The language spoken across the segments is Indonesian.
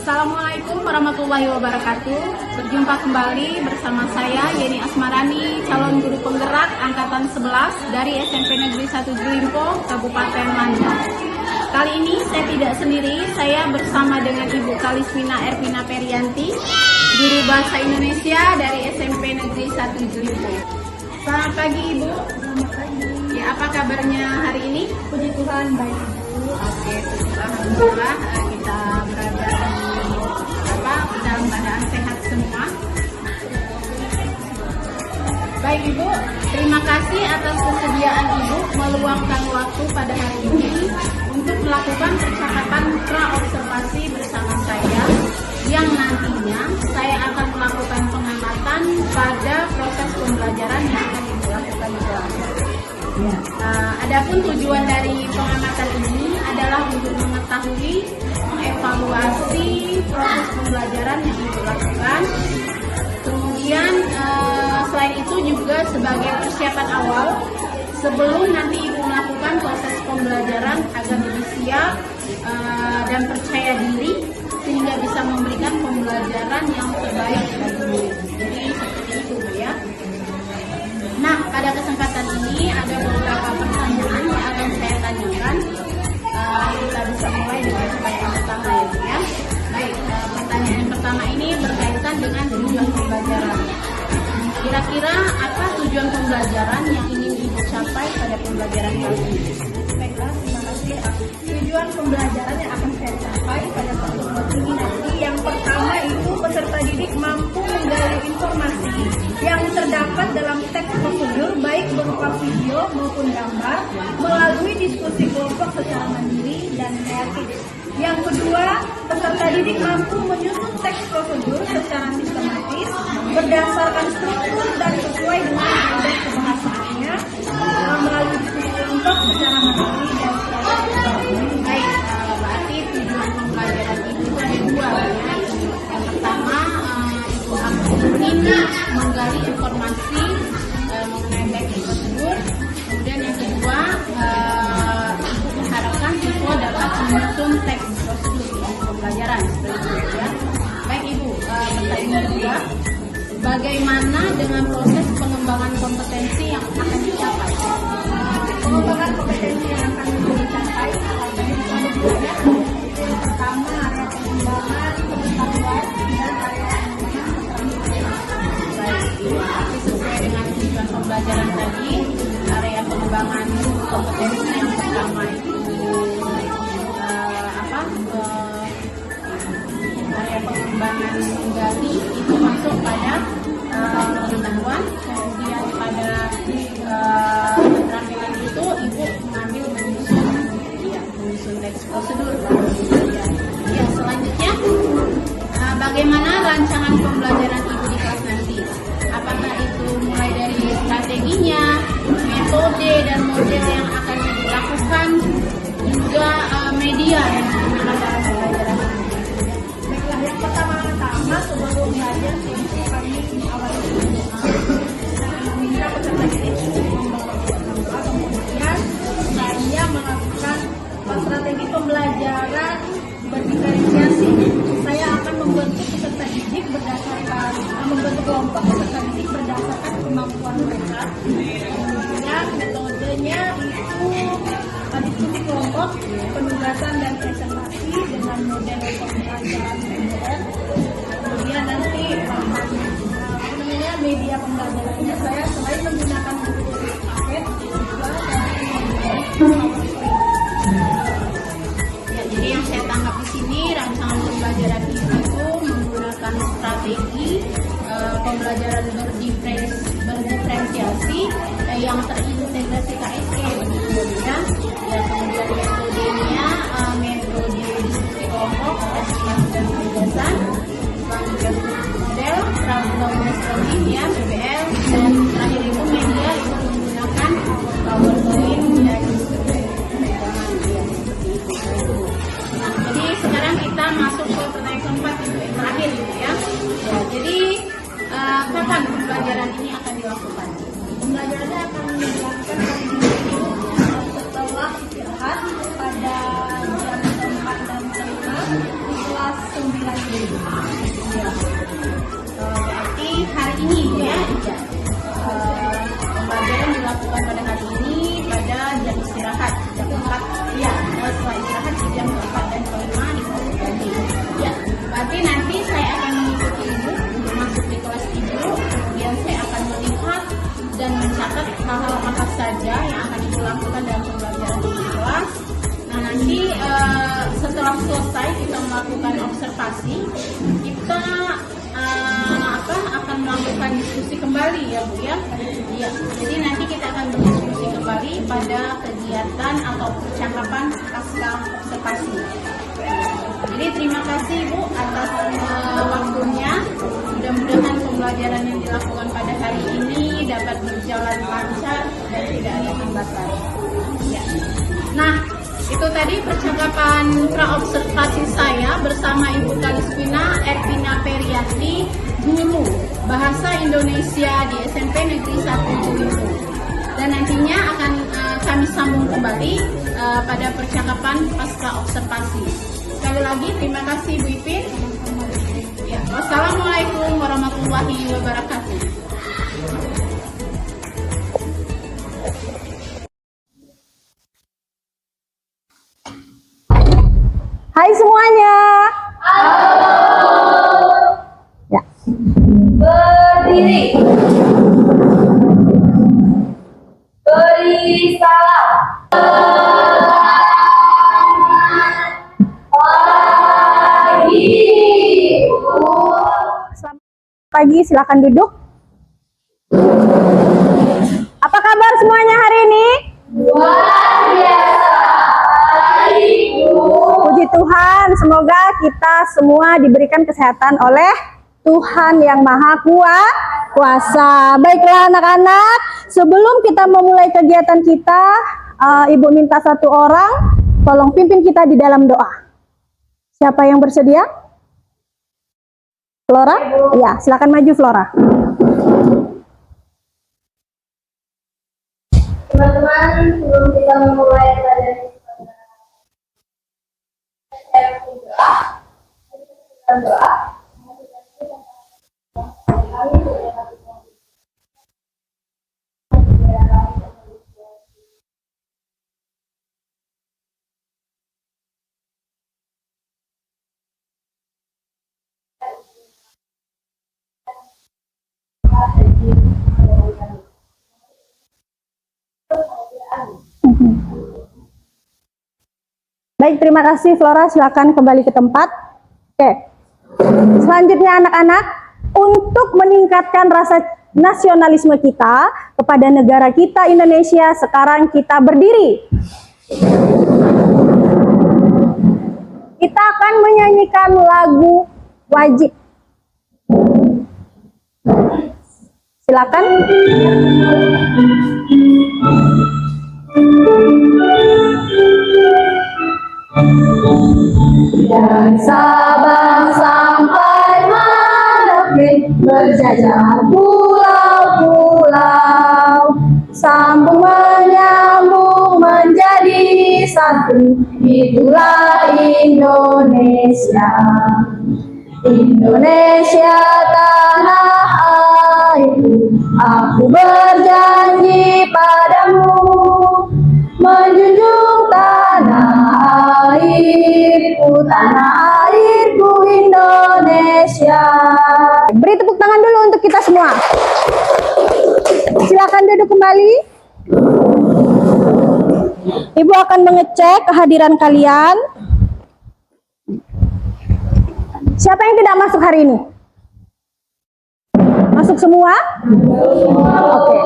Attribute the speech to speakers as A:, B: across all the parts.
A: Assalamualaikum warahmatullahi wabarakatuh. Berjumpa kembali bersama saya Yeni Asmarani, calon guru penggerak angkatan 11 dari SMP Negeri 1 Julimpo, Kabupaten Mandar. Kali ini saya tidak sendiri, saya bersama dengan Ibu Kalismina Ervina Perianti, guru bahasa Indonesia dari SMP Negeri 1 Julimpo. Selamat pagi Ibu.
B: Selamat pagi.
A: Ya, apa kabarnya hari ini?
B: Puji Tuhan, baik Ibu.
A: Oke, alhamdulillah kita berada di dalam keadaan sehat semua. Baik Ibu, terima kasih atas kesediaan Ibu meluangkan waktu pada hari ini untuk melakukan percakapan pra-observasi bersama saya, yang nantinya saya akan melakukan pengamatan pada proses pembelajaran yang akan dilakukan di kelas. Adapun tujuan dari pengamatan ini adalah untuk mengetahui, mengevaluasi proses pembelajaran yang Ibu lakukan. Kemudian selain itu juga sebagai persiapan awal sebelum nanti Ibu melakukan proses pembelajaran agar lebih siap dan percaya diri sehingga bisa memberikan pembelajaran yang terbaik bagi Ibu. Jadi seperti itu Bu ya. Nah, pada kesempatan ini ada beberapa pertanyaan yang akan saya tanyakan. Kita bisa mulai dengan pertanyaan pertama ya Bu ya. Baik, pertanyaan pertama ini berkaitan dengan tujuan pembelajaran. Kira-kira apa tujuan pembelajaran yang ingin Ibu capai pada pembelajaran kali ini?
B: Baiklah, terima kasih. Tujuan pembelajaran yang akan saya capai pada pertemuan ini nanti, yang pertama itu peserta didik mampu menggali informasi yang terdapat dalam teks prosedur baik berupa video maupun gambar melalui diskusi kelompok secara mandiri dan kreatif. Yang kedua, peserta didik mampu menyusun teks prosedur secara sistematis berdasarkan struktur dan sesuai dengan indeks kebahasaannya melalui diskusi kelompok secara mandiri dan kreatif.
A: Baik, berarti tujuan pembelajaran Ibu ada dua ya. Yang pertama, Ibu ingin menggali informasi mengenai teks prosedur. Kemudian yang kedua, Ibu mengharapkan siswa dapat menyusun teks prosedur untuk pembelajaran seperti itu ya. Baik Ibu, pertanyaan kedua, bagaimana dengan proses pengembangan kompetensi yang akan dicapai?
B: Pengembangan kompetensi yang akan dicapai ada dua ya. Yang pertama area pengembangan pengetahuan dan area
A: Baik, tapi sesuai dengan tujuan pembelajaran tadi, area pengembangan kompetensi yang pertama itu area pengembangan menggali itu masuk pada pengetahuan, kemudian pada keterampilan itu Ibu mengambil menyusun teks prosedur. Ya, selanjutnya bagaimana rancangan pembelajaran Ibu di kelas nanti? Apakah itu mulai dari strateginya, metode dan model yang akan dilakukan, juga media yang digunakan dalam pembelajaran nanti?
B: Baiklah, yang pertama-tama sebelum belajar itu kami awali meminta peserta didik kemudian saya melakukan strategi pembelajaran berdiferensiasi. Saya akan membentuk peserta didik berdasarkan membentuk kelompok peserta didik berdasarkan kemampuan mereka. Kemudian metodenya itu diskusi kelompok, penugasan dan presentasi dengan model pembelajaran PDR. Kemudian nanti media pembelajarannya saya selain menggunakan buku paket juga
A: Ya, jadi yang saya tangkap di sini rancangan pembelajaran itu menggunakan strategi pembelajaran berdiferensiasi yang terintegrasi KSE ya. Dan kemudian metodenya metode diskusi kelompok, tes dan penugasan, kemudian model problem solving ya BBL, dan terakhir itu media itu menggunakan setelah selesai kita melakukan observasi, kita akan melakukan diskusi kembali ya Bu ya. Iya, jadi nanti kita akan berdiskusi kembali pada kegiatan atau percakapan pasca observasi. Jadi terima kasih Bu atas waktunya. Mudah-mudahan pembelajaran yang dilakukan pada hari ini dapat berjalan lancar dan tidak ada hambatan. Ya. Nah, itu tadi percakapan praobservasi saya bersama Ibu Kalispina Ervina Perianti, guru Bahasa Indonesia di SMP Negeri 1 Ciwidey. Dan nantinya akan kami sambung kembali pada percakapan pasca observasi. Sekali lagi terima kasih Bu Ipin. Ya, wassalamualaikum warahmatullahi wabarakatuh.
C: Hai semuanya. Halo. Ya. Berdiri. Beri salam. Selamat pagi, silakan duduk. Apa kabar semuanya hari ini? Luar biasa. Puji Tuhan, semoga kita semua diberikan kesehatan oleh Tuhan yang Maha Kuasa. Baiklah anak-anak, sebelum kita memulai kegiatan kita, Ibu minta satu orang, tolong pimpin kita di dalam doa. Siapa yang bersedia? Flora? Ya, silakan maju Flora.
D: Teman-teman, sebelum kita memulai pelajaran kita berdoa.
C: Baik, terima kasih Flora, silakan kembali ke tempat. Oke. Selanjutnya anak-anak, untuk meningkatkan rasa nasionalisme kita kepada negara kita Indonesia, sekarang kita berdiri. Kita akan menyanyikan lagu wajib. Silakan. Dari Sabang sampai Merauke, berjajah pulau-pulau, sambung menyambung menjadi satu, itulah Indonesia. Indonesia tanah airku, aku berjanji padamu, menjunjung tanah airku Indonesia. Beri tepuk tangan dulu untuk kita semua. Silakan duduk kembali. Ibu akan mengecek kehadiran kalian. Siapa yang tidak masuk hari ini? Masuk semua? Oke.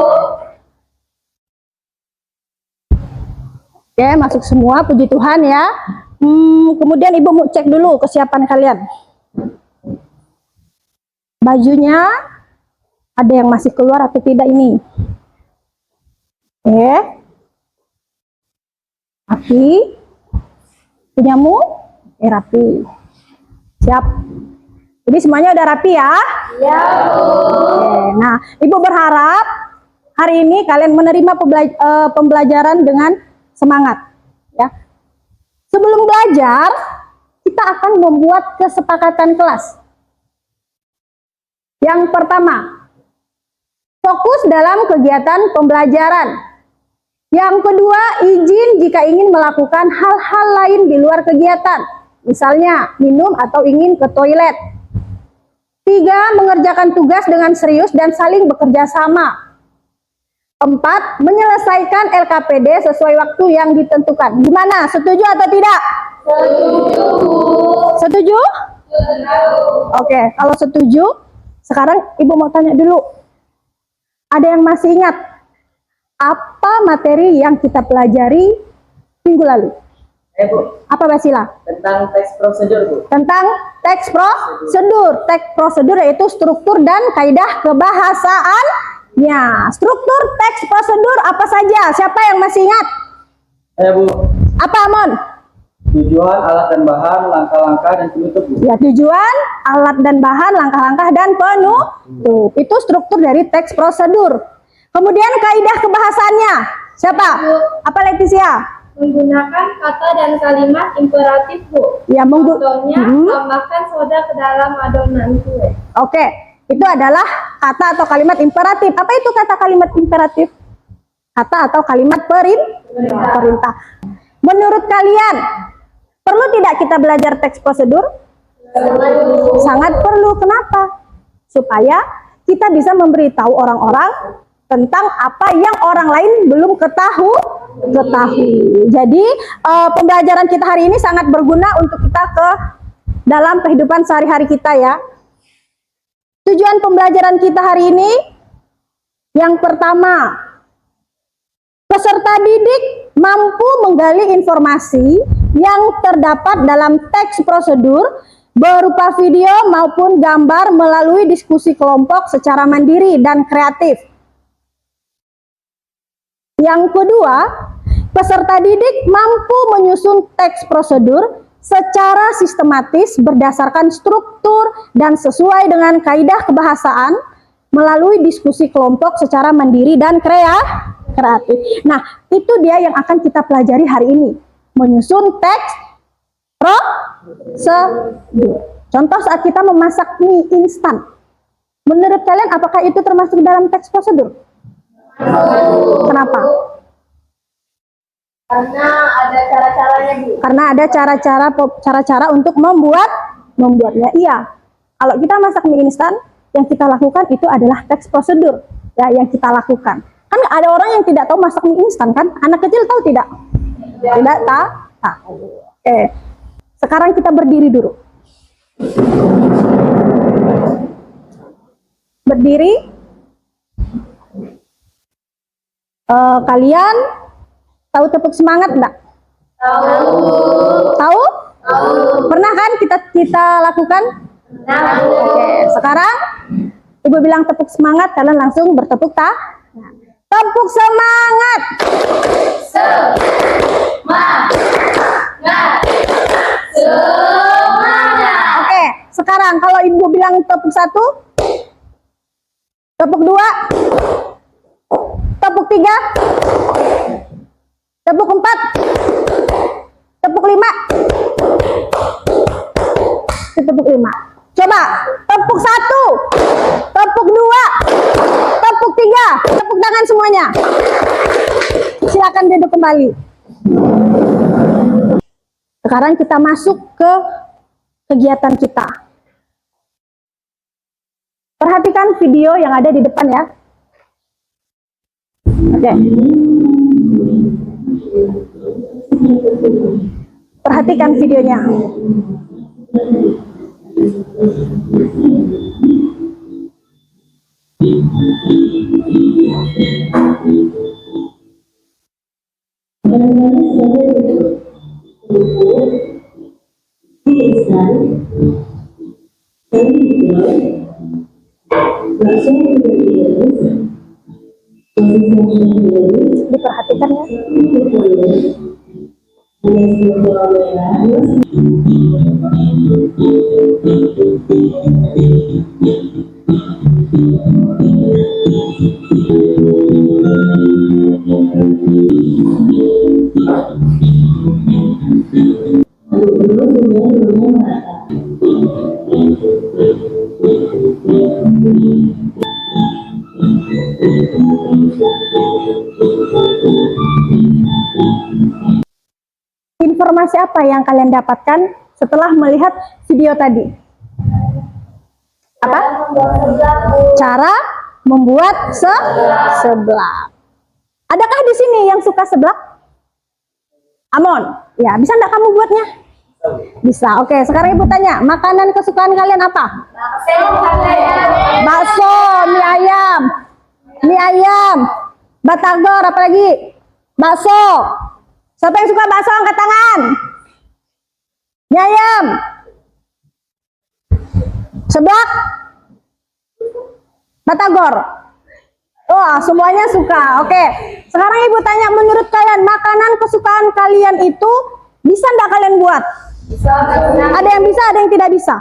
C: Oke, masuk semua, puji Tuhan ya. Kemudian Ibu mau cek dulu kesiapan kalian. Bajunya ada yang masih keluar atau tidak ini? Oke. Rapi. Punyamu? Rapi. Siap. Jadi semuanya udah rapi ya? Iya, Bu. Oke, nah, Ibu berharap hari ini kalian menerima pembelajaran dengan semangat ya. Sebelum belajar, kita akan membuat kesepakatan kelas. Yang pertama, fokus dalam kegiatan pembelajaran. Yang kedua, izin jika ingin melakukan hal-hal lain di luar kegiatan, misalnya minum atau ingin ke toilet. 3, mengerjakan tugas dengan serius dan saling bekerja sama. 4, menyelesaikan LKPD sesuai waktu yang ditentukan. Gimana? Setuju atau tidak? Setuju? Oke, kalau setuju, sekarang Ibu mau tanya dulu. Ada yang masih ingat apa materi yang kita pelajari minggu lalu?
E: Bu,
C: Apa Basila?
E: tentang teks prosedur, Bu.
C: Tentang teks prosedur. Teks prosedur yaitu struktur dan kaidah kebahasaannya. Struktur teks prosedur apa saja? Siapa yang masih ingat?
E: Bu.
C: Apa, Amon?
E: Tujuan, alat dan bahan, langkah-langkah dan penutup, Bu.
C: Ya, tujuan, alat dan bahan, langkah-langkah dan penutup. Itu struktur dari teks prosedur. Kemudian kaidah kebahasaannya. Siapa? Apa Leticia?
B: Menggunakan kata dan kalimat imperatif, Bu.
C: Ya,
B: Contohnya, tambahkan soda ke dalam adonan kue.
C: Oke, itu adalah kata atau kalimat imperatif. Apa itu kata kalimat imperatif? Kata atau kalimat perintah. Menurut kalian, perlu tidak kita belajar teks prosedur? Sangat perlu. Kenapa? Supaya kita bisa memberitahu orang-orang tentang apa yang orang lain belum ketahui. Jadi pembelajaran kita hari ini sangat berguna untuk kita ke dalam kehidupan sehari-hari kita ya. Tujuan pembelajaran kita hari ini yang pertama, peserta didik mampu menggali informasi yang terdapat dalam teks prosedur berupa video maupun gambar melalui diskusi kelompok secara mandiri dan kreatif. Yang kedua, peserta didik mampu menyusun teks prosedur secara sistematis berdasarkan struktur dan sesuai dengan kaidah kebahasaan melalui diskusi kelompok secara mandiri dan kreatif. Nah, itu dia yang akan kita pelajari hari ini. Menyusun teks prosedur. Contoh saat kita memasak mie instan. Menurut kalian apakah itu termasuk dalam teks prosedur? Kenapa?
D: Karena ada cara-caranya, Bu.
C: Karena ada cara-cara untuk membuatnya. Iya. Kalau kita masak mie instan, yang kita lakukan itu adalah teks prosedur ya yang kita lakukan. Kan ada orang yang tidak tahu masak mie instan kan? Anak kecil tahu tidak? Tidak tahu. Oke. Sekarang kita berdiri dulu. Berdiri. Kalian tahu tepuk semangat enggak? Tahu? Pernah kan kita lakukan? Oke, sekarang Ibu bilang tepuk semangat, kalian langsung bertepuk tepuk semangat. Oke, sekarang kalau Ibu bilang tepuk 1, tepuk 2, tepuk 3, tepuk 4, tepuk 5, tepuk 5. Coba tepuk 1, tepuk 2, tepuk 3, tepuk tangan semuanya. Silakan duduk kembali. Sekarang kita masuk ke kegiatan kita. Perhatikan video yang ada di depan ya. Oke. Perhatikan videonya. Diperhatikan ya. Informasi apa yang kalian dapatkan setelah melihat video tadi? Apa? Cara membuat seblak. Adakah di sini yang suka seblak? Amon, ya bisa enggak kamu buatnya? Bisa. Oke, sekarang Ibu tanya, makanan kesukaan kalian apa? Bakso, mie ayam. Mie ayam. Batagor, apa lagi? Bakso. Siapa yang suka bakso angkat tangan? Mie ayam. Seblak. Batagor. Wah, semuanya suka. Oke. Sekarang Ibu tanya, menurut kalian makanan kesukaan kalian itu bisa enggak kalian buat? Bisa. Ada yang bisa, ada yang tidak bisa.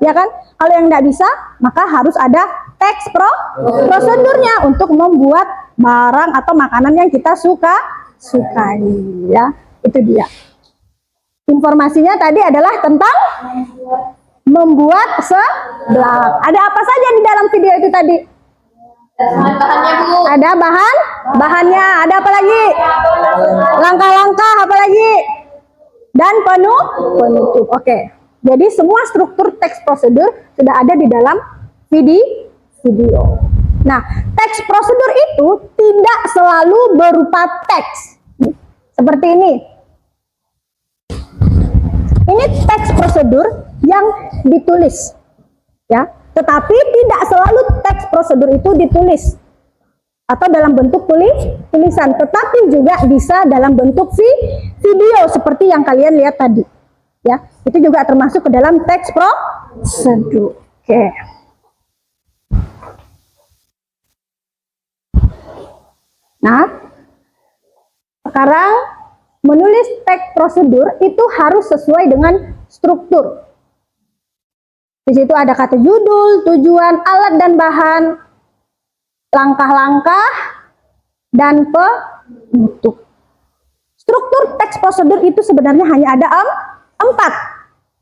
C: Ya kan? Kalau yang tidak bisa, maka harus ada teks prosedurnya untuk membuat barang atau makanan yang kita sukai, ya. Itu dia. Informasinya tadi adalah tentang membuat seblak. Ada apa saja di dalam video itu tadi? Ada bahannya, ada apa lagi? Langkah-langkah apa lagi? Dan penutup. Oke. Jadi semua struktur teks prosedur sudah ada di dalam video. Nah, teks prosedur itu tidak selalu berupa teks. Seperti ini. Ini teks prosedur yang ditulis. Ya, tetapi tidak selalu teks prosedur itu ditulis atau dalam bentuk tulisan, tetapi juga bisa dalam bentuk video seperti yang kalian lihat tadi. Ya, itu juga termasuk ke dalam teks prosedur. Oke. Nah, sekarang menulis teks prosedur itu harus sesuai dengan struktur. Di situ ada kata judul, tujuan, alat dan bahan, langkah-langkah, dan penutup. Struktur teks prosedur itu sebenarnya hanya ada 4.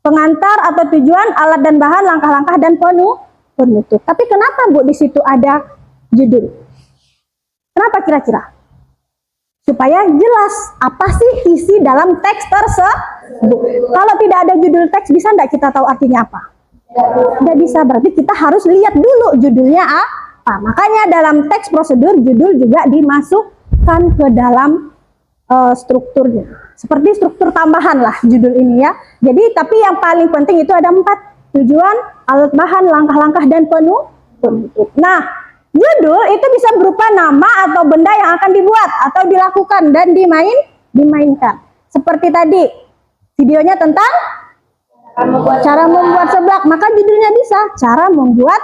C: Pengantar atau tujuan, alat dan bahan, langkah-langkah, dan penutup. Tapi kenapa Bu di situ ada judul? Kenapa kira-kira? Supaya jelas apa sih isi dalam teks tersebut. Kalau tidak ada judul teks, bisa enggak kita tahu artinya apa? Tidak bisa, berarti kita harus lihat dulu judulnya apa. Makanya dalam teks prosedur, judul juga dimasukkan ke dalam strukturnya. Seperti struktur tambahan lah judul ini ya. Jadi, tapi yang paling penting itu ada 4. Tujuan, alat bahan, langkah-langkah, dan penutup. Nah, judul itu bisa berupa nama atau benda yang akan dibuat atau dilakukan dan dimainkan. Seperti tadi, videonya tentang cara membuat seblak, maka judulnya bisa cara membuat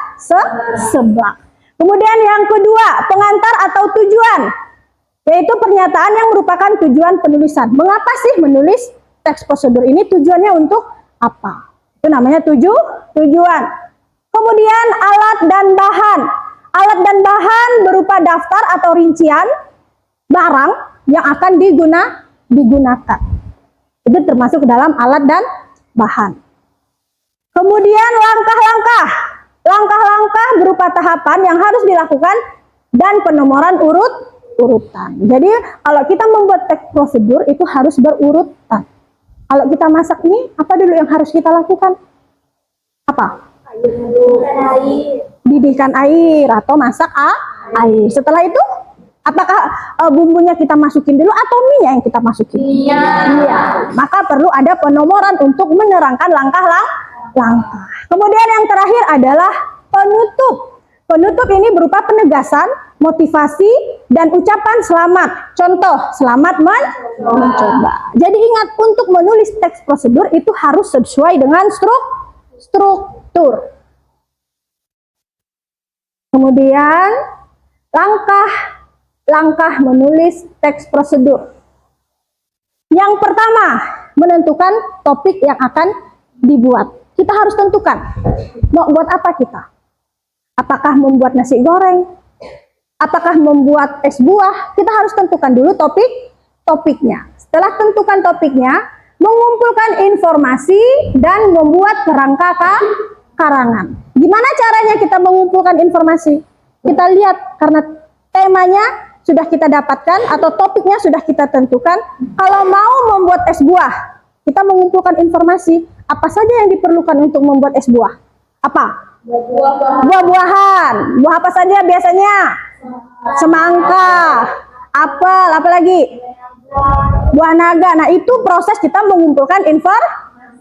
C: seblak. Kemudian yang kedua, pengantar atau tujuan, yaitu pernyataan yang merupakan tujuan penulisan. Mengapa sih menulis teks prosedur ini? Tujuannya untuk apa? Itu namanya tujuan. Kemudian alat dan bahan. Alat dan bahan berupa daftar atau rincian barang yang akan digunakan. Itu termasuk dalam alat dan bahan. Kemudian langkah-langkah. Langkah-langkah berupa tahapan yang harus dilakukan dan penomoran urutan. Jadi kalau kita membuat teks prosedur itu harus berurutan. Kalau kita masak ini, apa dulu yang harus kita lakukan? Apa? Didihkan air atau masak air. Setelah itu, apakah bumbunya kita masukin dulu atau mie yang kita masukin? Iya. Maka perlu ada penomoran untuk menerangkan langkah-langkah. Kemudian yang terakhir adalah penutup. Penutup ini berupa penegasan, motivasi, dan ucapan selamat. Contoh, selamat mencoba. Jadi ingat, untuk menulis teks prosedur itu harus sesuai dengan struktur. Kemudian, langkah menulis teks prosedur. Yang pertama, menentukan topik yang akan dibuat. Kita harus tentukan, mau buat apa kita? Apakah membuat nasi goreng? Apakah membuat es buah? Kita harus tentukan dulu topiknya. Setelah tentukan topiknya, mengumpulkan informasi dan membuat kerangka karangan. Gimana caranya kita mengumpulkan informasi? Kita lihat, karena temanya sudah kita dapatkan atau topiknya sudah kita tentukan. Kalau mau membuat es buah, kita mengumpulkan informasi apa saja yang diperlukan untuk membuat es buah. Apa? Buah-buahan. Buah apa saja biasanya? Semangka, apel, apa lagi? Buah naga. Nah, itu proses kita mengumpulkan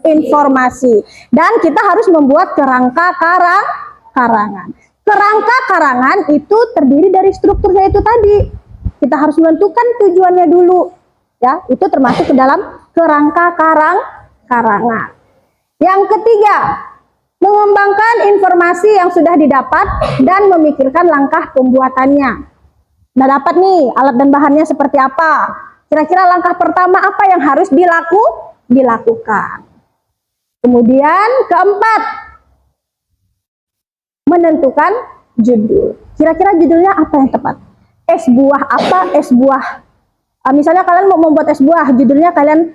C: informasi. Dan kita harus membuat kerangka karangan. Kerangka karangan itu terdiri dari strukturnya itu tadi. Kita harus menentukan tujuannya dulu. Ya, itu termasuk ke dalam kerangka karangan. Yang ketiga, mengembangkan informasi yang sudah didapat dan memikirkan langkah pembuatannya. Nah, dapat nih alat dan bahannya seperti apa. Kira-kira langkah pertama apa yang harus dilakukan. Kemudian keempat, menentukan judul. Kira-kira judulnya apa yang tepat? Es buah apa? Es buah. Misalnya kalian mau membuat es buah, judulnya kalian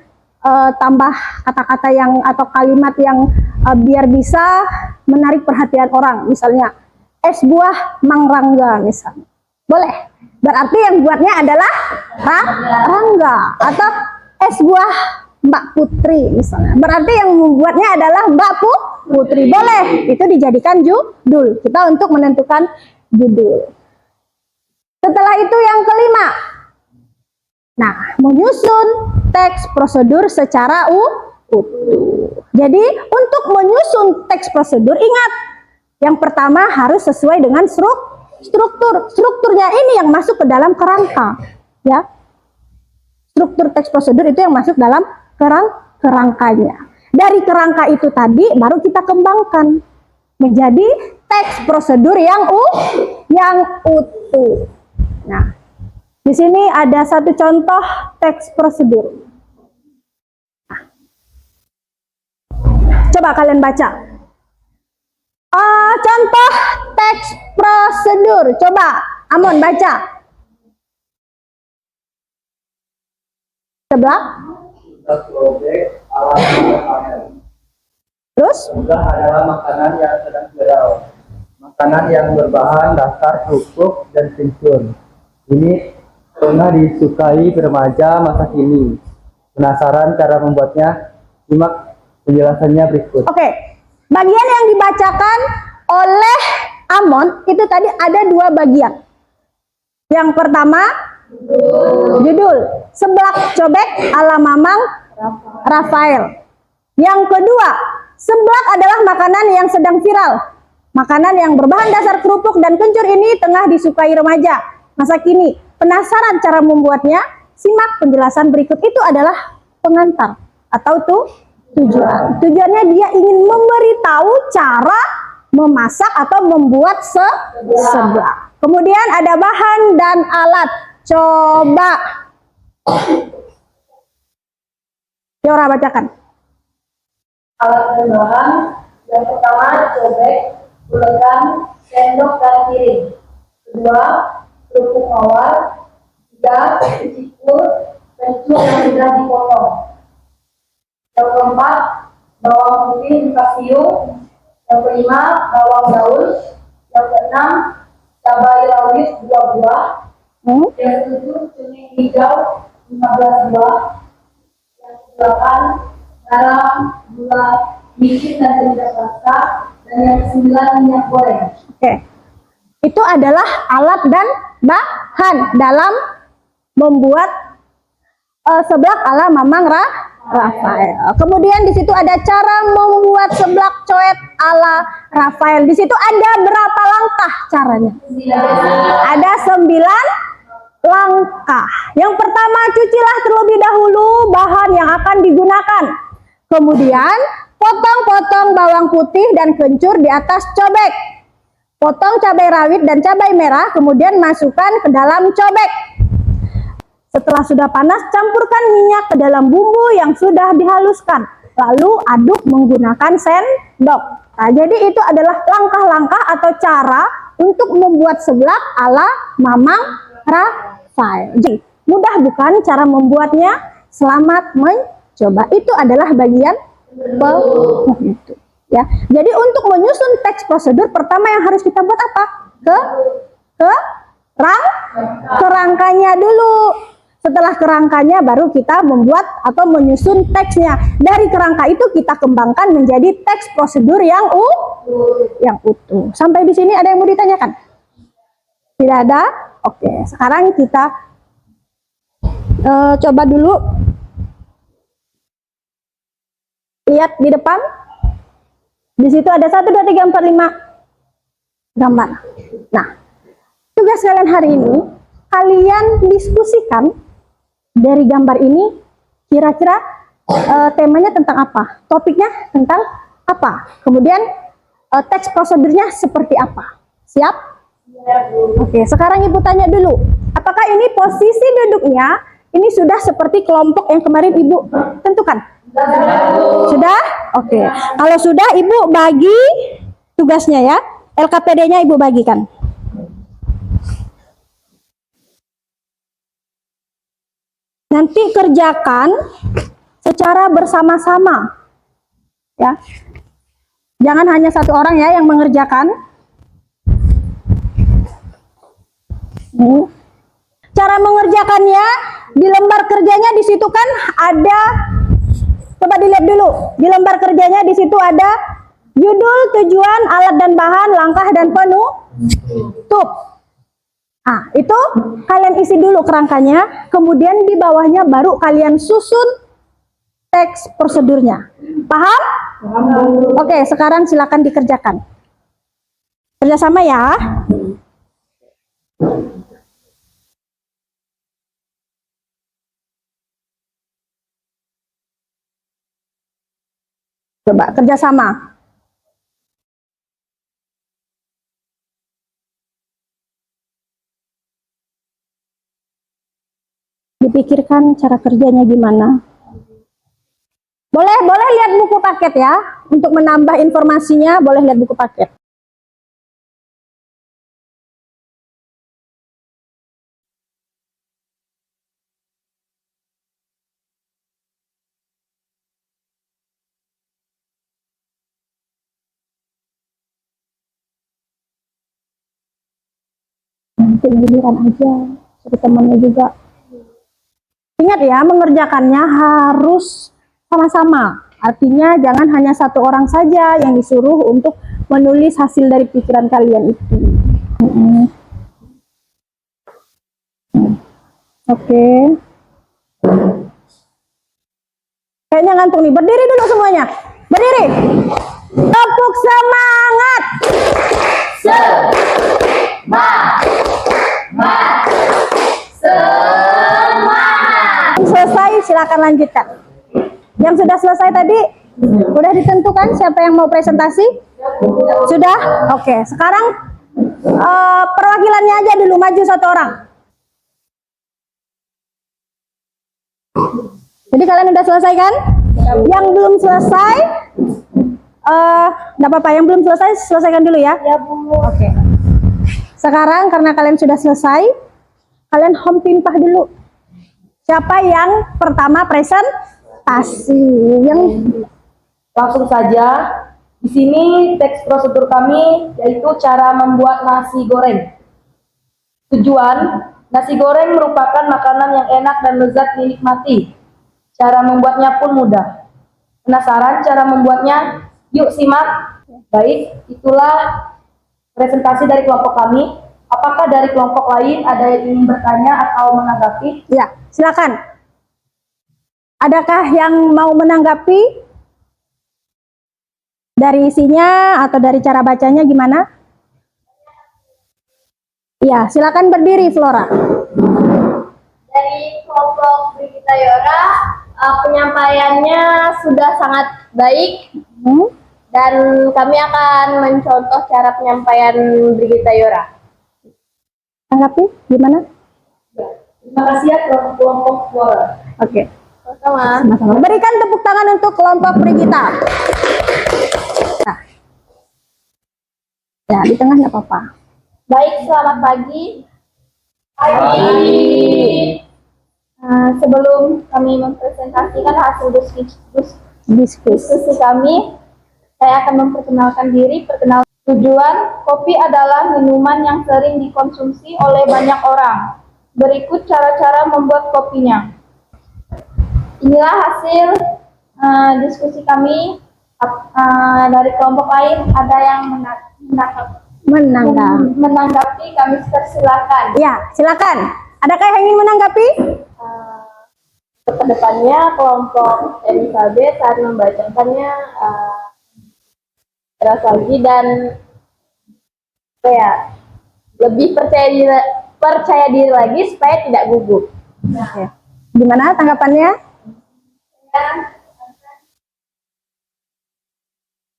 C: tambah kata-kata yang atau kalimat yang biar bisa menarik perhatian orang. Misalnya es buah Mang Rangga misalnya. Boleh. Berarti yang buatnya adalah Rangga. Atau es buah Mbak Putri misalnya. Berarti yang membuatnya adalah Mbak Putri. Boleh. Itu dijadikan judul. Kita untuk menentukan judul. Setelah itu yang kelima. Nah, menyusun teks prosedur secara utuh. Jadi, untuk menyusun teks prosedur, ingat, yang pertama harus sesuai dengan struktur. Strukturnya ini yang masuk ke dalam kerangka. Ya. Struktur teks prosedur itu yang masuk dalam kerangkanya. Dari kerangka itu tadi, baru kita kembangkan menjadi teks prosedur yang utuh. Nah, di sini ada satu contoh teks prosedur. Coba kalian baca. Contoh teks prosedur. Coba, Amon baca. Sebelah. Terus?
E: Buah adalah makanan yang sedang viral. Makanan yang berbahan dasar kerupuk dan kencur. Ini tengah disukai remaja masa kini. Penasaran cara membuatnya? Simak penjelasannya berikut.
C: Oke, bagian yang dibacakan oleh Amon itu tadi ada dua bagian. Yang pertama, judul seblak cobek ala Mamang Rafael. Yang kedua, seblak adalah makanan yang sedang viral. Makanan yang berbahan dasar kerupuk dan kencur ini tengah disukai remaja masa kini. Penasaran cara membuatnya? Simak penjelasan berikut. Itu adalah pengantar atau tujuan. Tujuannya dia ingin memberitahu cara memasak atau membuat seblak. Kemudian ada bahan dan alat. Coba Yora bacakan.
D: Alat dan bahan yang pertama cobek, ulekan, sendok dan piring. Kedua, kerupuk mawar. Tiga, cikur, kencur yang sudah dipotong. Yang keempat, bawang putih dikasiung. Yang kelima, bawang daun. Yang keenam, cabai rawit 2 buah. Yang ketujuh, kuning hijau 15 buah. Yang kedelapan, garam, gula, micin dan penyedap rasa. Dan yang ke-9, minyak goreng.
C: Oke. Itu adalah alat dan bahan dalam membuat seblak ala Mamang Rafael. Kemudian di situ ada cara membuat seblak coet ala Rafael. Di situ ada berapa langkah caranya? Ada 9 langkah. Yang pertama, cucilah terlebih dahulu bahan yang akan digunakan. Kemudian, potong-potong bawang putih dan kencur di atas cobek. Potong cabai rawit dan cabai merah, kemudian masukkan ke dalam cobek. Setelah sudah panas, campurkan minyak ke dalam bumbu yang sudah dihaluskan. Lalu aduk menggunakan sendok. Nah, jadi itu adalah langkah-langkah atau cara untuk membuat seblak ala Mamang Rafael. Jadi, mudah bukan cara membuatnya? Selamat mencoba. Itu adalah bagian itu. Ya. Jadi untuk menyusun teks prosedur, pertama yang harus kita buat apa? Kerangkanya dulu. Setelah kerangkanya baru kita membuat atau menyusun teksnya. Dari kerangka itu kita kembangkan menjadi teks prosedur yang utuh. Sampai di sini ada yang mau ditanyakan? Tidak ada? Oke, sekarang kita coba dulu lihat di depan. Di situ ada 1, 2, 3, 4, 5 gambar. Nah, tugas kalian hari ini, kalian diskusikan dari gambar ini kira-kira temanya tentang apa, topiknya tentang apa, kemudian teks prosedurnya seperti apa. Siap? Oke, sekarang Ibu tanya dulu, apakah ini posisi duduknya ini sudah seperti kelompok yang kemarin Ibu tentukan? Sudah? Oke. Kalau sudah, Ibu bagi tugasnya ya. LKPD-nya Ibu bagikan. Nanti kerjakan secara bersama-sama. Ya. Jangan hanya satu orang ya yang mengerjakan. Cara mengerjakannya di lembar kerjanya di situ kan ada, coba dilihat dulu di lembar kerjanya, di situ ada judul, tujuan, alat dan bahan, langkah dan penutup. Nah, itu kalian isi dulu kerangkanya, kemudian di bawahnya baru kalian susun teks prosedurnya. Paham? Oke, sekarang silakan dikerjakan. Kerjasama ya. Coba kerjasama. Dipikirkan cara kerjanya gimana. Boleh lihat buku paket ya. Untuk menambah informasinya, boleh lihat buku paket. Nanti giliran aja, suruh temannya juga. Ingat ya, mengerjakannya harus sama-sama. Artinya jangan hanya satu orang saja yang disuruh untuk menulis hasil dari pikiran kalian itu. Oke. Kayaknya ngantuk nih. Berdiri dulu semuanya. Berdiri. Tepuk semangat. Selesai, silakan lanjutkan. Yang sudah selesai tadi, udah ditentukan siapa yang mau presentasi? Sudah? Oke, sekarang perwakilannya aja dulu, maju satu orang. Jadi kalian udah selesai kan? Yang belum selesai, enggak apa-apa, yang belum selesai, selesaikan dulu ya. Ya, Bu. Oke. Sekarang karena kalian sudah selesai, kalian home pimpah dulu. Siapa yang pertama presentasi? Yang
D: Langsung saja, di sini teks prosedur kami yaitu cara membuat nasi goreng. Tujuan, nasi goreng merupakan makanan yang enak dan lezat dinikmati. Cara membuatnya pun mudah. Penasaran cara membuatnya? Yuk simak. Baik, itulah presentasi dari kelompok kami. Apakah dari kelompok lain ada yang ingin bertanya atau menanggapi?
C: Ya, silakan. Adakah yang mau menanggapi dari isinya atau dari cara bacanya gimana? Ya, silakan berdiri Flora.
A: Dari kelompok Brigita Yora, penyampaiannya sudah sangat baik dan kami akan mencontoh cara penyampaian Brigita Yora.
C: Tanggapi gimana?
D: Terima kasih ya kelompok Flora.
C: Oke.
A: Sama-sama.
C: Berikan tepuk tangan untuk kelompok Brigita. Nah. Ya, di tengah nggak apa-apa.
A: Baik, selamat pagi. Sebelum kami mempresentasikan hasil diskusi kami, saya akan memperkenalkan diri. Tujuan, kopi adalah minuman yang sering dikonsumsi oleh banyak orang. Berikut cara-cara membuat kopinya. Inilah hasil diskusi kami. Dari kelompok lain ada yang menanggapi, kami persilakan.
C: Ya, silakan. Adakah yang ingin menanggapi?
D: Kedepannya kelompok Elizabeth saat membacakannya keras lagi dan apa ya, lebih percaya diri lagi supaya tidak gugup.
C: Oke. Gimana tanggapannya?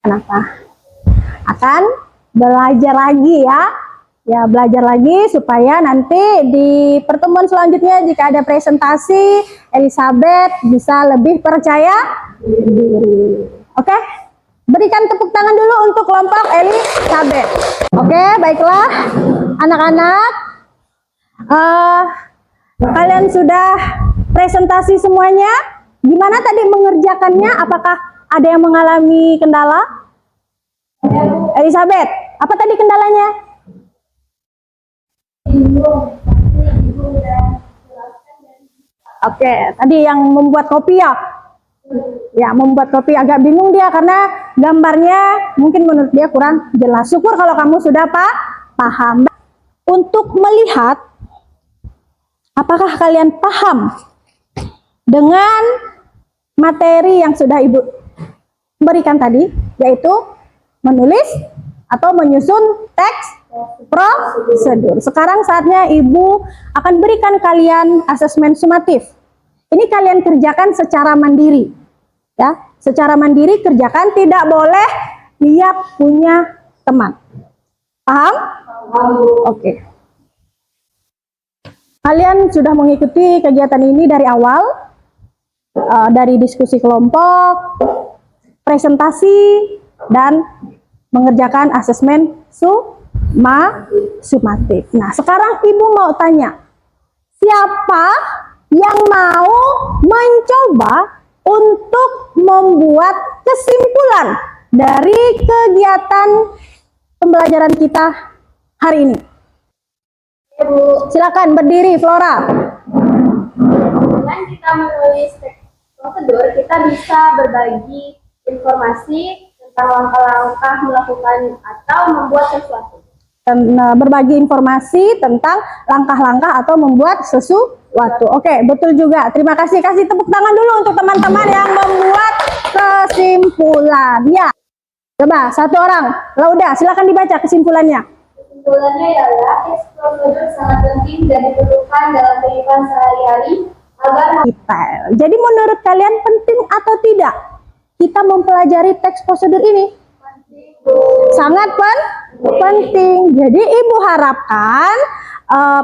C: Kenapa? Akan belajar lagi ya. Ya, belajar lagi supaya nanti di pertemuan selanjutnya jika ada presentasi, Elizabeth bisa lebih percaya diri. Oke? Berikan tepuk tangan dulu untuk kelompok Elizabeth. Oke, baiklah anak-anak. Kalian sudah presentasi semuanya? Gimana tadi mengerjakannya? Apakah ada yang mengalami kendala? Elizabeth, apa tadi kendalanya? Oke, tadi yang membuat kopi ya? Ya, membuat kopi agak bingung dia karena gambarnya mungkin menurut dia kurang jelas. Syukur kalau kamu sudah paham. Untuk melihat apakah kalian paham dengan materi yang sudah Ibu berikan tadi, yaitu menulis atau menyusun teks prosedur. Sekarang saatnya Ibu akan berikan kalian asesmen sumatif. Ini kalian kerjakan secara mandiri. Ya, secara mandiri kerjakan, tidak boleh dia punya teman. Paham? Oke. Kalian sudah mengikuti kegiatan ini dari awal, dari diskusi kelompok, presentasi, dan mengerjakan asesmen sumatif. Nah, sekarang Ibu mau tanya, siapa yang mau mencoba untuk membuat kesimpulan dari kegiatan pembelajaran kita hari ini? Silakan berdiri, Flora.
D: Dengan kita menulis teks prosedur, kita bisa berbagi informasi tentang langkah-langkah melakukan atau membuat sesuatu.
C: Berbagi informasi tentang langkah-langkah atau membuat sesuatu. Oke, betul juga. Terima kasih. Kasih tepuk tangan dulu untuk teman-teman yang membuat kesimpulan. Ya. Coba satu orang. Lauda, silakan dibaca kesimpulannya.
D: Kesimpulannya adalah teks prosedur sangat penting dan diperlukan dalam kehidupan sehari-hari agar
C: Detail. Jadi menurut kalian penting atau tidak kita mempelajari teks prosedur ini? Sangat penting. Jadi Ibu harapkan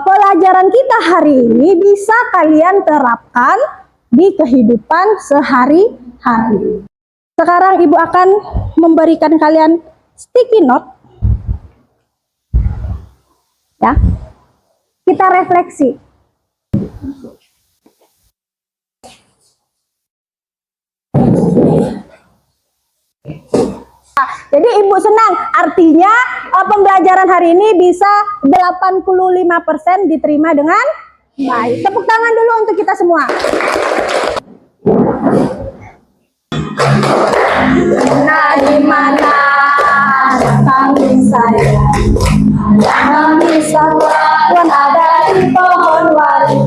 C: pelajaran kita hari ini bisa kalian terapkan di kehidupan sehari-hari. Sekarang Ibu akan memberikan kalian sticky note. Ya. Kita refleksi. Jadi Ibu senang, artinya pembelajaran hari ini bisa 85% diterima dengan baik. Tepuk tangan dulu untuk kita semua. Nah, dimana kami saya Tuhan ada di pohon wali.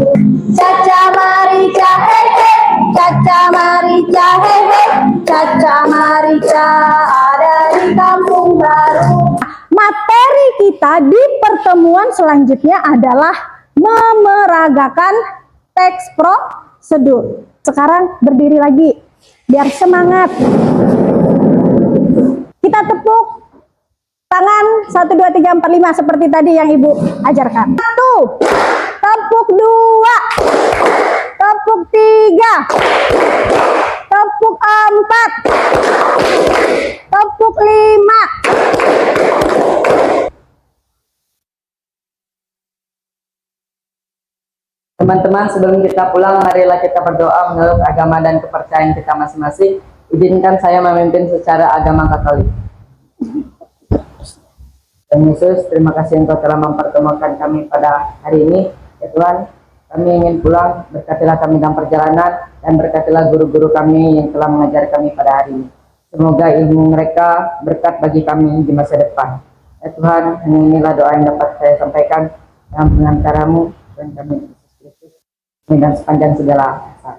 C: Caca marica hehe, caca marica hehe, caca marica ada di kampung baru. Materi kita di pertemuan selanjutnya adalah memeragakan teks prosedur. Sekarang berdiri lagi biar semangat. Kita tepuk tangan 1, 2, 3, 4, 5 seperti tadi yang Ibu ajarkan. 1, tepuk 2, tepuk 3, tepuk 4, tepuk 5.
F: Teman-teman, sebelum kita pulang, marilah kita berdoa menurut agama dan kepercayaan kita masing-masing. Izinkan saya memimpin secara agama Katolik. Tuhan Yesus, terima kasih Engkau telah mempertemukan kami pada hari ini. Ya Tuhan, kami ingin pulang, berkatilah kami dalam perjalanan, dan berkatilah guru-guru kami yang telah mengajar kami pada hari ini. Semoga ilmu mereka berkat bagi kami di masa depan. Ya Tuhan, hanya inilah doa yang dapat saya sampaikan dalam pengantaramu, dan kami dan sepanjang segala masa.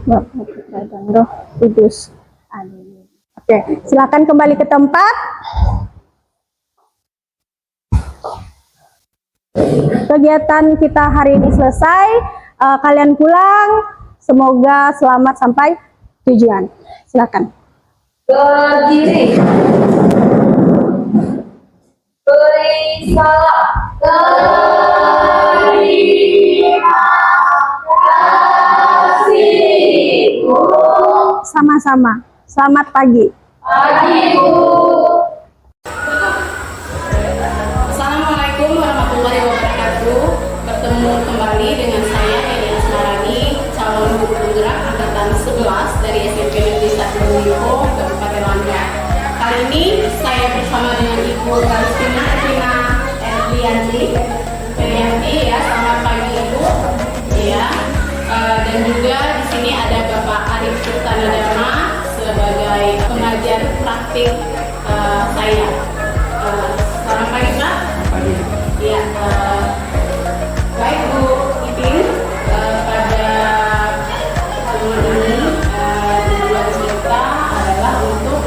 C: Bapa, Putra, dan Roh Kudus. Amin. Oke, silakan kembali ke tempat. Kegiatan kita hari ini selesai. Kalian pulang. Semoga selamat sampai tujuan. Silakan.
D: Berdiri. Beri salam. Terima kasih, Bu.
C: Sama-sama. Selamat pagi.
D: Pagi, Bu.
A: Assalamualaikum warahmatullahi wabarakatuh. Bertemu kembali dengan saya Eni Asmarani, calon guru penggerak angkatan 11 dari SMP Negeri 1 Luyo, Kabupaten Langkat. Kali ini saya bersama dengan Ibu Kristina Erlianti. Ya, selamat pagi Ibu. Ya, dan juga di sini ada Bapak Arif Sultanadama sebagai pengajar praktik saya. Selamat pagi Pak.
E: Pagi.
A: Ya, baik Bu Ipin, pada pertemuan ini tujuan kita adalah untuk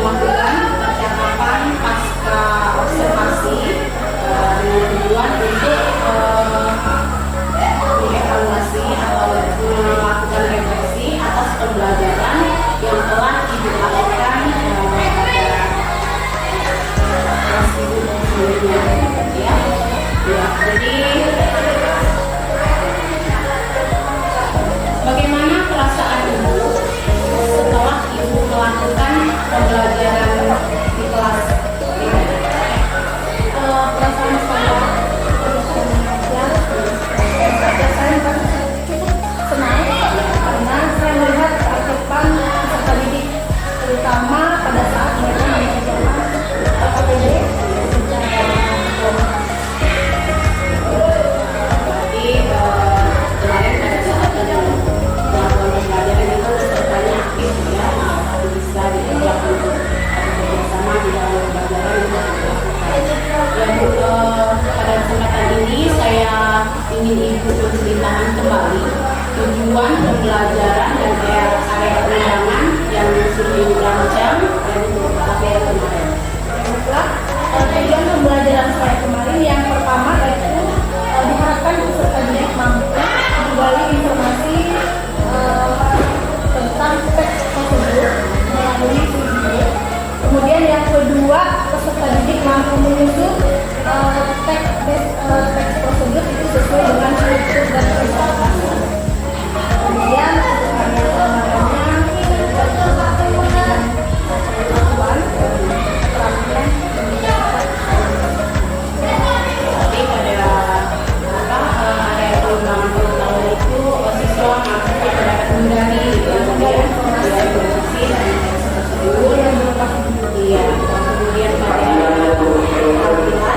A: melakukan percakapan pasca observasi dengan tujuan untuk mengevaluasi atau melakukan refleksi atas pembelajaran yang telah Ibu lakukan pada kelas Ibu sebelumnya, ya. Ya, jadi bagaimana perasaan Ibu setelah Ibu melakukan pembelajaran di kelas? Perasaan saya
B: Senang karena saya melihat keaktifan peserta didik, terutama pada saat mereka mengerjakan APD secara
A: Berarti kemarin pada saat ada melakukan pembelajaran itu pesertanya aktif, ya, bisa diajak untuk bekerjasama di dalam pembelajaran itu dilakukan. Dan pada kesempatan ini saya ingin Ibu menceritakan kembali tujuan pembelajaran dan area undangan yang sudah Ibu rancang dan APD kemarin.
B: tujuan pembelajaran saya kemarin yang pertama yaitu diharapkan peserta didik mampu menggali informasi tentang teks prosedur melalui video. Kemudian yang kedua, peserta didik mampu menyusun teks prosedur itu sesuai dengan struktur dan presentasi. Kemudian yang keempat
A: Kemudian pada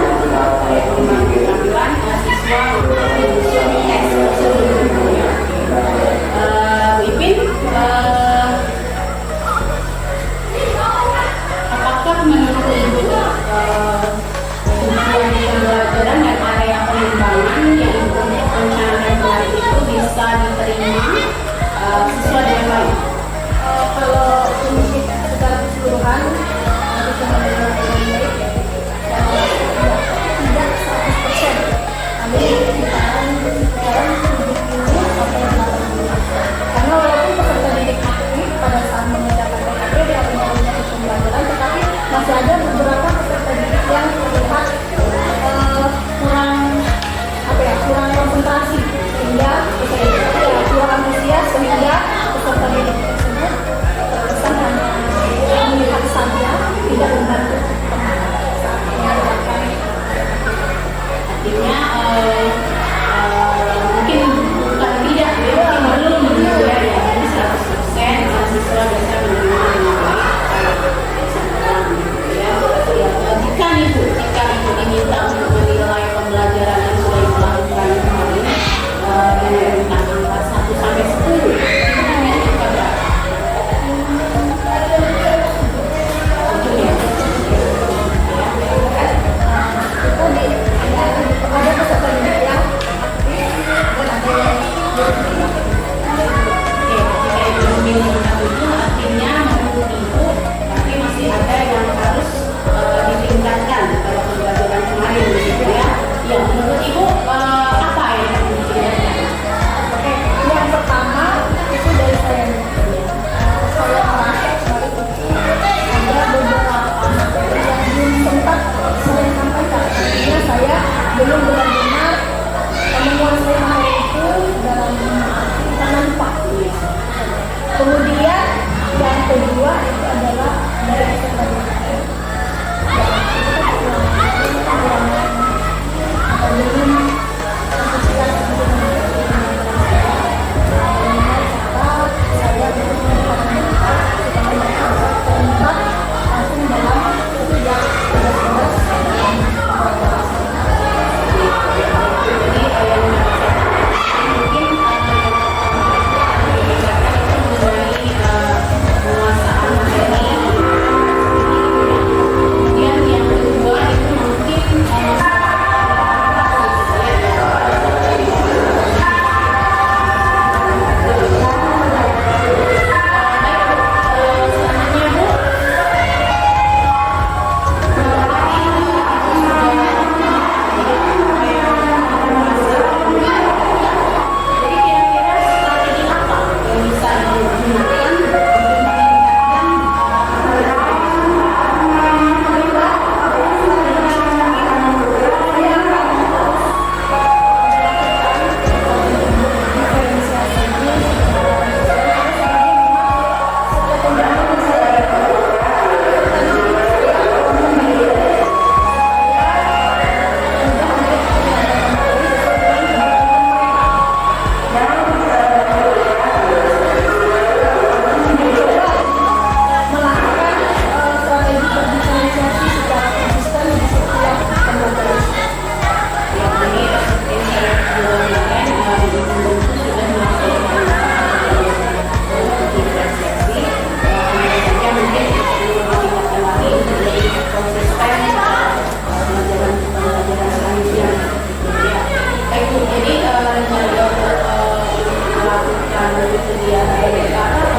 A: biar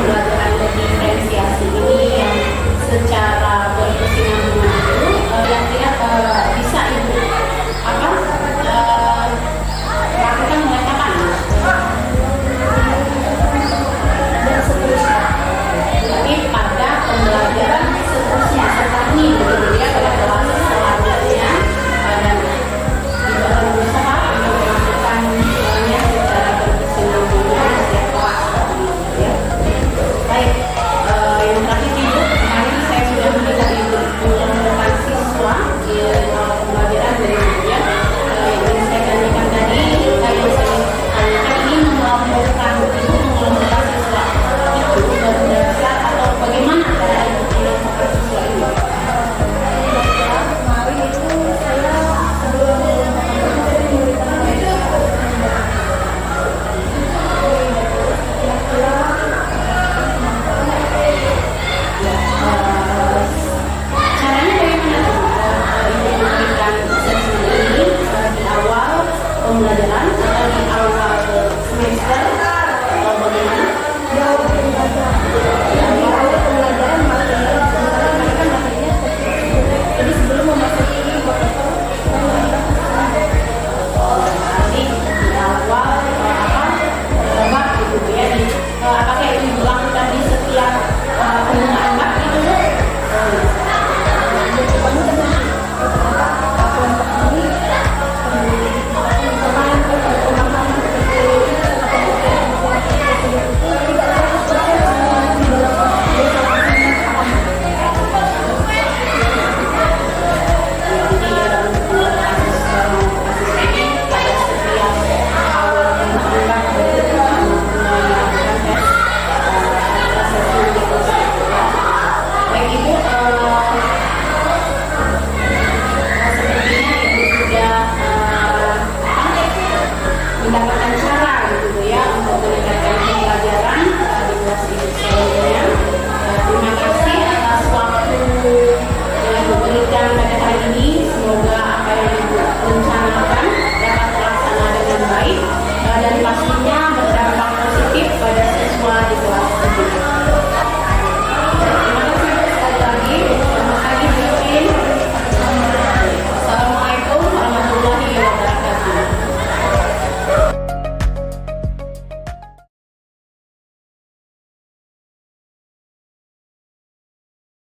A: pembelajaran diferensiasi ini yang secara berkesinambungan itu yang bisa ibu lakukan mulai kapan? Dan seterusnya. Tapi pada pembelajaran seterusnya setelah ini, begitu ya, pada kelas selanjutnya dan juga berusaha untuk melakukan semuanya secara berkesinambungan setiap kelas, gitu ya. Baik, yang terakhir ibu, kemarin saya sudah memberikan ibu mengumpulkan siswa di pembelajaran dari ibu ya. Yang ingin saya tanyakan tadi, yang saya tanyakan ini mengelompokkan siswa itu berdasar atau bagaimana cara ibu mengelompokkan siswa ini?
B: Kemarin itu saya sebelum
A: Caranya bagaimana ibu memberikan assessment ini di awal pembelajaran atau di awal semester atau bagaimana?
B: di awal pembelajaran mereka materinya jadi sebelum memasuki protokol
A: Berarti di awal bab gitu ya, apakah itu dilakukan di setiap penggunaan bab itu? Mendapatkan